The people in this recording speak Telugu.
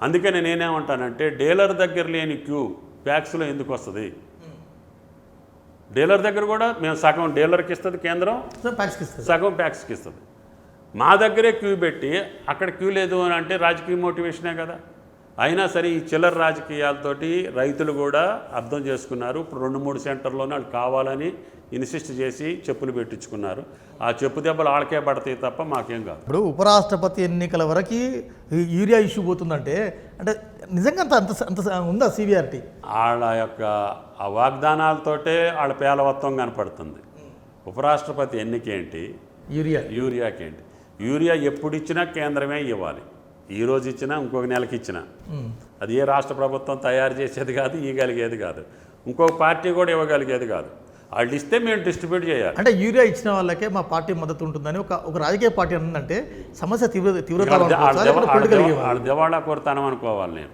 అందుకని నేనేమంటానంటే డీలర్ దగ్గర లేని క్యూ ప్యాక్స్లో ఎందుకు వస్తుంది? డీలర్ దగ్గర కూడా మేము సగం డీలర్కి ఇస్తుంది కేంద్రం, సగం ప్యాక్స్కి ఇస్తుంది. మా దగ్గరే క్యూ పెట్టి అక్కడ క్యూ లేదు అని అంటే రాజకీయ మోటివేషనే కదా. అయినా సరే ఈ చిల్లర రాజకీయాలతోటి రైతులు కూడా అర్థం చేసుకున్నారు. ఇప్పుడు 2-3 సెంటర్లోనే వాళ్ళు కావాలని ఇన్సిస్ట్ చేసి చెప్పులు పెట్టించుకున్నారు. ఆ చెప్పు దెబ్బలు వాళ్ళకే పడతాయి తప్ప మాకేం కాదు. ఇప్పుడు ఉపరాష్ట్రపతి ఎన్నికల వరకు యూరియా ఇష్యూ పోతుందంటే అంటే నిజంగా అంత అంత ఉందా సివియారిటీ? వాళ్ళ యొక్క ఆ వాగ్దానాలతోటే వాళ్ళ పేలవత్వం కనపడుతుంది. ఉపరాష్ట్రపతి ఎన్నికేంటి, యూరియాకేంటి? యూరియా ఎప్పుడు ఇచ్చినా కేంద్రమే ఇవ్వాలి. ఈరోజు ఇచ్చినా ఇంకొక నెలకి ఇచ్చినా అది ఏ రాష్ట్ర ప్రభుత్వం తయారు చేసేది కాదు, ఇవ్వగలిగేది కాదు, ఇంకొక పార్టీ కూడా ఇవ్వగలిగేది కాదు. వాళ్ళు ఇస్తే మేము డిస్ట్రిబ్యూట్ చేయాలి. అంటే యూరియా ఇచ్చిన వాళ్ళకే మా పార్టీ మద్దతు ఉంటుందని ఒక రాజకీయ పార్టీ అన్నదంటే సమస్య తీవ్రత వాళ్ళ దివాళా కోరుతానం అనుకోవాలి నేను.